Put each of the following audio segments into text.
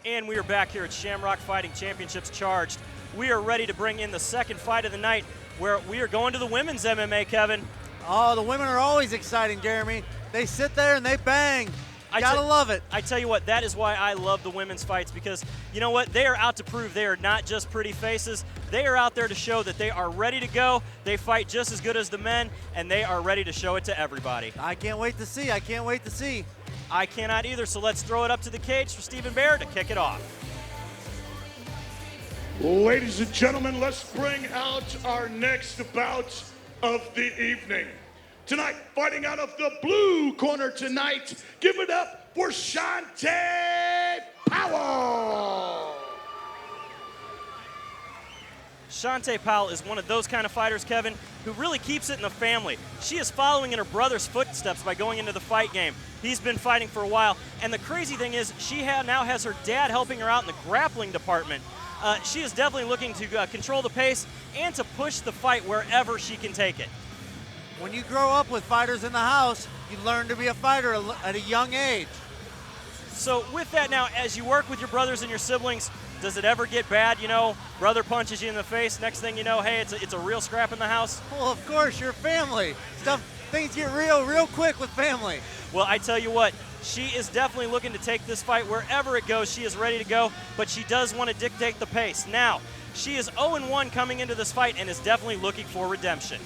And we are back here at Shamrock Fighting Championships Charged. We are ready to bring in the second fight of the night, where we are going to the women's MMA, Kevin. Oh, the women are always exciting, Jeremy. They sit there and they bang. Gotta love it. I tell you what, that is why I love the women's fights, because you know what? They are out to prove they are not just pretty faces. They are out there to show that they are ready to go. They fight just as good as the men, and they are ready to show it to everybody. I can't wait to see. I can't wait to see. I cannot either, so let's throw it up to the cage for Stephen Bear to kick it off. Ladies and gentlemen, let's bring out our next bout of the evening. Tonight, fighting out of the blue corner tonight, give it up for Chantay Powell. Shante Powell is one of those kind of fighters, Kevin, who really keeps it in the family. She is following in her brother's footsteps by going into the fight game. He's been fighting for a while, and the crazy thing is she now has her dad helping her out in the grappling department. She is definitely looking to control the pace and to push the fight wherever she can take it. When you grow up with fighters in the house, you learn to be a fighter at a young age. So with that now, as you work with your brothers and your siblings, does it ever get bad? You know, brother punches you in the face, next thing you know, hey, it's a real scrap in the house? Well, of course, you're family. Things get real quick with family. Well, I tell you what, she is definitely looking to take this fight wherever it goes. She is ready to go, but she does want to dictate the pace. Now, she is 0-1 coming into this fight and is definitely looking for redemption.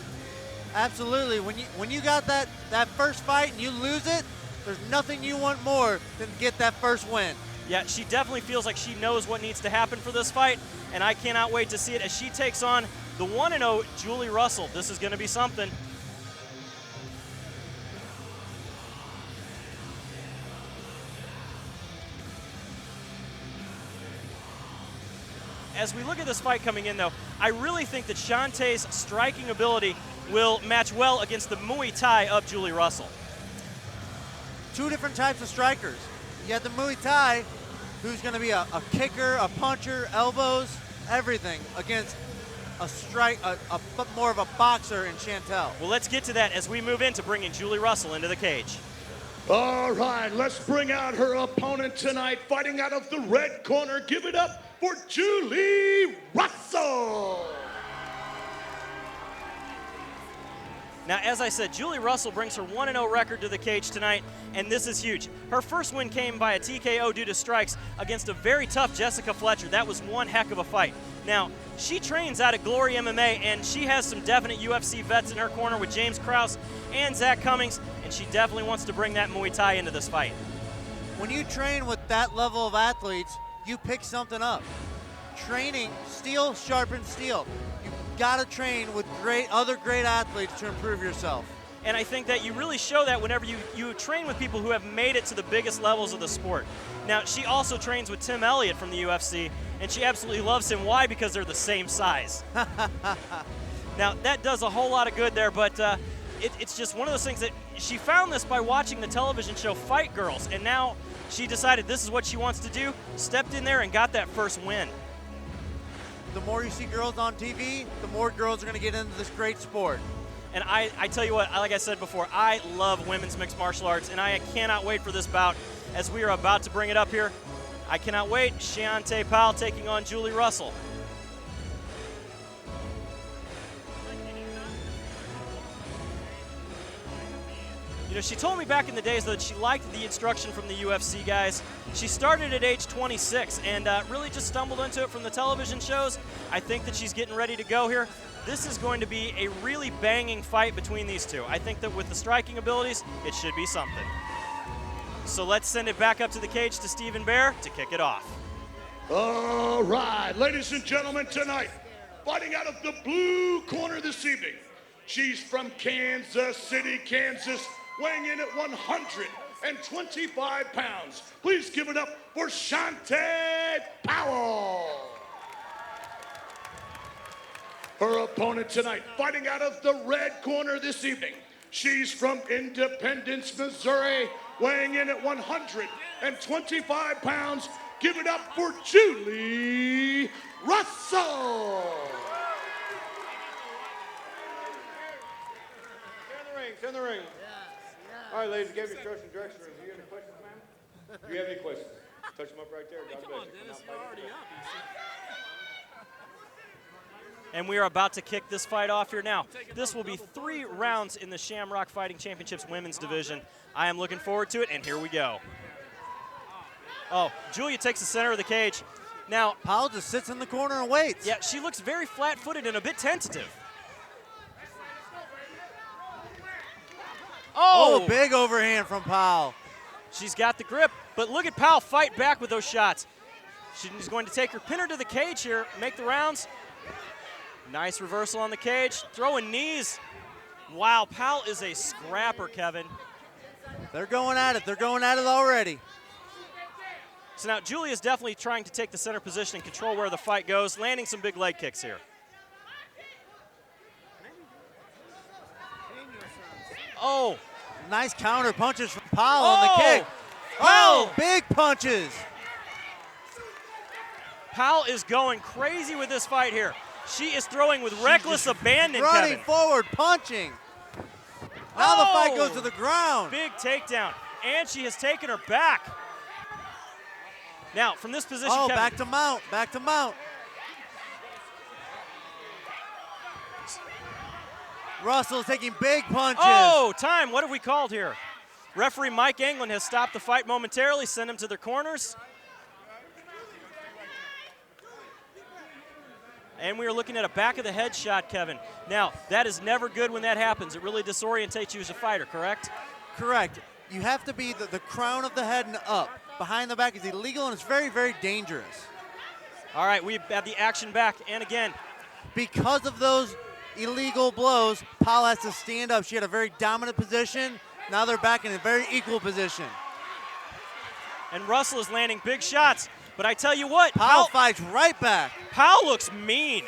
Absolutely. When you got that first fight and you lose it, there's nothing you want more than get that first win. Yeah, she definitely feels like she knows what needs to happen for this fight, and I cannot wait to see it as she takes on the 1-0 Julie Russell. This is going to be something. As we look at this fight coming in, though, I really think that Shantay's striking ability will match well against the Muay Thai of Julie Russell. Two different types of strikers. You have the Muay Thai, who's going to be a kicker, a puncher, elbows, everything, against more of a boxer in Chantay. Well, let's get to that as we move into bringing Julie Russell into the cage. All right, let's bring out her opponent tonight, fighting out of the red corner. Give it up for Julie Russell. Now, as I said, Julie Russell brings her 1-0 record to the cage tonight, and this is huge. Her first win came by a TKO due to strikes against a very tough Jessica Fletcher. That was one heck of a fight. Now, she trains out at Glory MMA, and she has some definite UFC vets in her corner with James Krause and Zach Cummings, and she definitely wants to bring that Muay Thai into this fight. When you train with that level of athletes, you pick something up. Training, steel sharpens steel. You've got to train with other great athletes to improve yourself. And I think that you really show that whenever you train with people who have made it to the biggest levels of the sport. Now, she also trains with Tim Elliott from the UFC, and she absolutely loves him. Why? Because they're the same size. Now, that does a whole lot of good there, but it's just one of those things that she found this by watching the television show Fight Girls, and now she decided this is what she wants to do, stepped in there and got that first win. The more you see girls on TV, the more girls are going to get into this great sport. And I tell you what, like I said before, I love women's mixed martial arts, and I cannot wait for this bout as we are about to bring it up here. I cannot wait. Chantay Powell taking on Julie Russell. You know, she told me back in the days that she liked the instruction from the UFC guys. She started at age 26 and really just stumbled into it from the television shows. I think that she's getting ready to go here. This is going to be a really banging fight between these two. I think that with the striking abilities, it should be something. So let's send it back up to the cage to Stephen Bear to kick it off. All right, ladies and gentlemen, tonight, fighting out of the blue corner this evening. She's from Kansas City, Kansas, weighing in at 125 pounds. Please give it up for Chantay Powell. Her opponent tonight, fighting out of the red corner this evening. She's from Independence, Missouri, weighing in at 125 pounds. Give it up for Julie Russell. In the ring. All right, ladies, give me instruction direction. Do you have any questions, ma'am? Do you have any questions? Touch him up right there. Hey, come on, Dennis, you're already up. And we are about to kick this fight off here now. This will be 3 rounds in the Shamrock Fighting Championships women's division. I am looking forward to it, and here we go. Oh, Julia takes the center of the cage. Now, Powell just sits in the corner and waits. yeah, she looks very flat-footed and a bit tentative. Oh, big overhand from Powell. She's got the grip, but look at Powell fight back with those shots. She's going to take her pinner to the cage here, make the rounds. Nice reversal on the cage, throwing knees. Wow, Powell is a scrapper, Kevin. They're going at it. They're going at it already. So now Julia's definitely trying to take the center position and control where the fight goes, landing some big leg kicks here. Oh. Nice counter punches from Powell on the kick. Powell. Oh, big punches. Powell is going crazy with this fight here. She is throwing with reckless abandon, running Kevin. forward, punching. Now the fight goes to the ground. Big takedown, and she has taken her back. Now, from this position, oh, Kevin, back to mount, back to mount. Russell's taking big punches. Oh, time. What have we called here? Referee Mike Anglin has stopped the fight momentarily, sent them to their corners. And we are looking at a back of the head shot, Kevin. Now, that is never good when that happens. It really disorientates you as a fighter, correct? Correct. You have to be the crown of the head and up. Behind the back is illegal, and it's very, very dangerous. All right, we have the action back. And again, because of those illegal blows, Powell has to stand up. She had a very dominant position. Now they're back in a very equal position. And Russell is landing big shots. But I tell you what, Powell fights right back. Powell looks mean.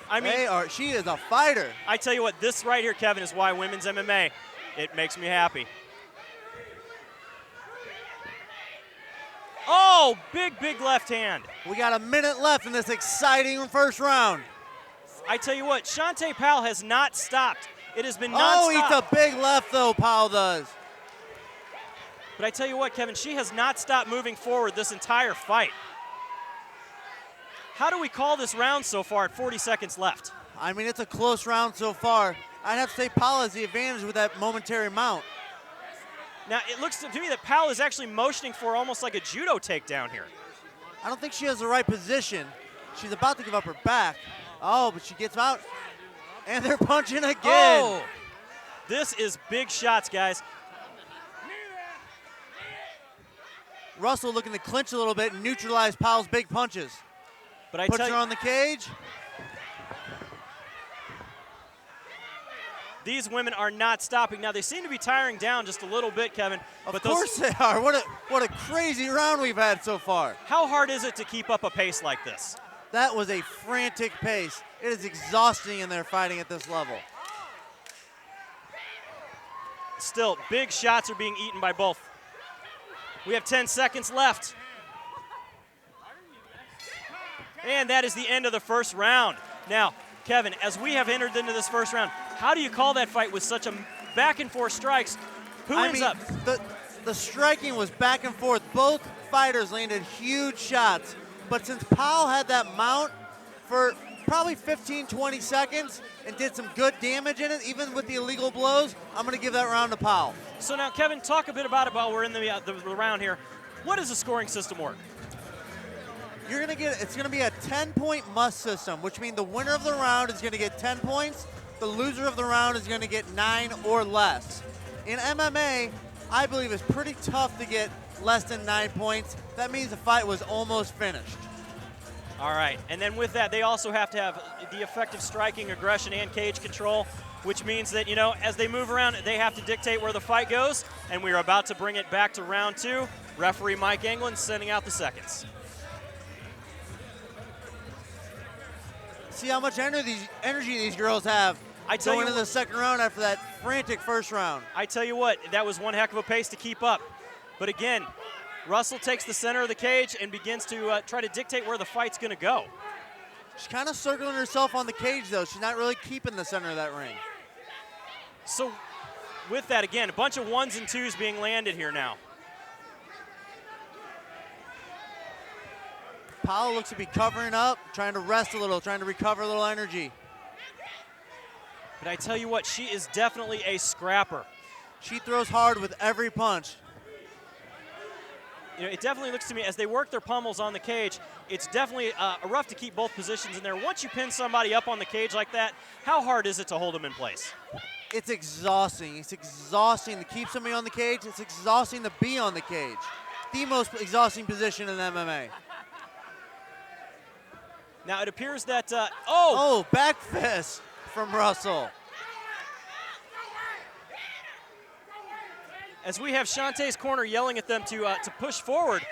I mean, she is a fighter. I tell you what, this right here, Kevin, is why women's MMA, it makes me happy. Oh, big, big left hand. We got a minute left in this exciting first round. I tell you what, Shante Powell has not stopped. It has been nonstop. Oh, he's a big left, though, Powell does. But I tell you what, Kevin, she has not stopped moving forward this entire fight. How do we call this round so far at 40 seconds left? I mean, it's a close round so far. I'd have to say Powell has the advantage with that momentary mount. Now, it looks to me that Powell is actually motioning for almost like a judo takedown here. I don't think she has the right position. She's about to give up her back. Oh, but she gets out, and they're punching again. Oh, this is big shots, guys. Russell looking to clinch a little bit and neutralize Powell's big punches. But Puts her on the cage. These women are not stopping. Now, they seem to be tiring down just a little bit, Kevin. Of course they are. What a crazy round we've had so far. How hard is it to keep up a pace like this? That was a frantic pace. It is exhausting in their fighting at this level. Still, big shots are being eaten by both. We have 10 seconds left. And that is the end of the first round. Now, Kevin, as we have entered into this first round, how do you call that fight with such a back and forth strikes? Who ends up? The striking was back and forth. Both fighters landed huge shots. But since Powell had that mount for probably 15, 20 seconds and did some good damage in it, even with the illegal blows, I'm going to give that round to Powell. So now, Kevin, talk a bit about it while we're in the round here. What does the scoring system work? It's going to be a 10-point must system, which means the winner of the round is going to get 10 points. The loser of the round is going to get 9 or less. In MMA, I believe it's pretty tough to get less than 9 points. That means the fight was almost finished. All right, and then with that, they also have to have the effective striking, aggression, and cage control, which means that, as they move around, they have to dictate where the fight goes, and we are about to bring it back to round 2. Referee Mike Anglin sending out the seconds. See how much energy these girls have going into the second round after that frantic first round. I tell you what, that was one heck of a pace to keep up. But again, Russell takes the center of the cage and begins to try to dictate where the fight's going to go. She's kind of circling herself on the cage, though. She's not really keeping the center of that ring. So with that, again, a bunch of 1s and 2s being landed here now. Powell looks to be covering up, trying to rest a little, trying to recover a little energy. But I tell you what, she is definitely a scrapper. She throws hard with every punch. You know, it definitely looks to me, as they work their pummels on the cage, it's definitely rough to keep both positions in there. Once you pin somebody up on the cage like that, how hard is it to hold them in place? It's exhausting. It's exhausting to keep somebody on the cage. It's exhausting to be on the cage. The most exhausting position in MMA. Now it appears that, Oh, back fist from Russell. As we have Shantae's corner yelling at them to push forward,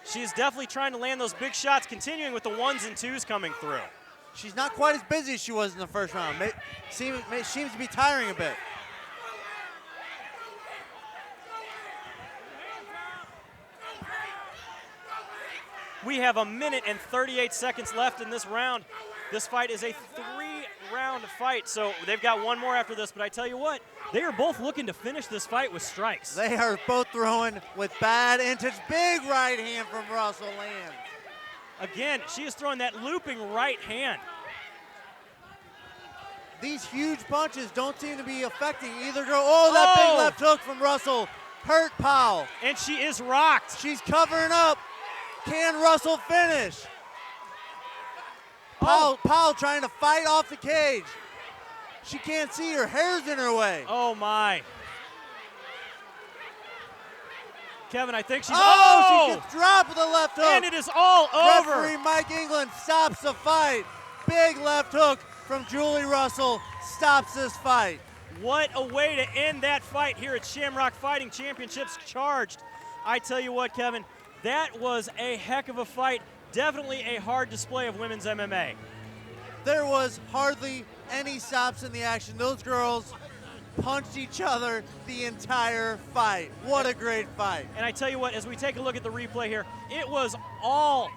she is definitely trying to land those big shots, continuing with the 1s and 2s coming through. She's not quite as busy as she was in the first round. Seems to be tiring a bit. We have 1 minute and 38 seconds left in this round. This fight is a 3-round fight, so they've got one more after this, but I tell you what, they are both looking to finish this fight with strikes. They are both throwing with bad intention. Big right hand from Russell lands. Again, she is throwing that looping right hand. These huge punches don't seem to be affecting either girl. Oh, that big left hook from Russell hurt Powell. And she is rocked. She's covering up. Can Russell finish? Powell trying to fight off the cage. She can't see, her hair's in her way. Oh my. Kevin, I think she's, she gets dropped with a left hook. And it is all over. Referee Mike England stops the fight. Big left hook from Julie Russell stops this fight. What a way to end that fight here at Shamrock Fighting Championships Charged. I tell you what, Kevin, that was a heck of a fight. Definitely a hard display of women's MMA. There was hardly any stops in the action. Those girls punched each other the entire fight. What a great fight. And I tell you what, as we take a look at the replay here, it was all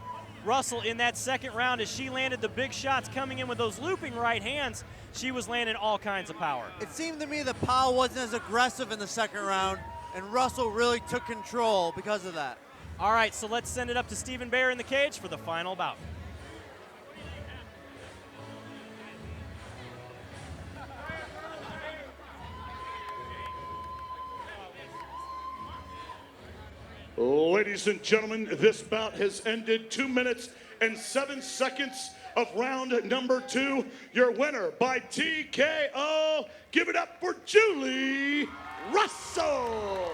Russell in that second round as she landed the big shots coming in with those looping right hands. She was landing all kinds of power. It seemed to me that Powell wasn't as aggressive in the second round, and Russell really took control because of that. All right, so let's send it up to Stephen Bayer in the cage for the final bout. Ladies and gentlemen, this bout has ended. 2 minutes and 7 seconds of round number 2. Your winner by TKO. Give it up for Julie Russell.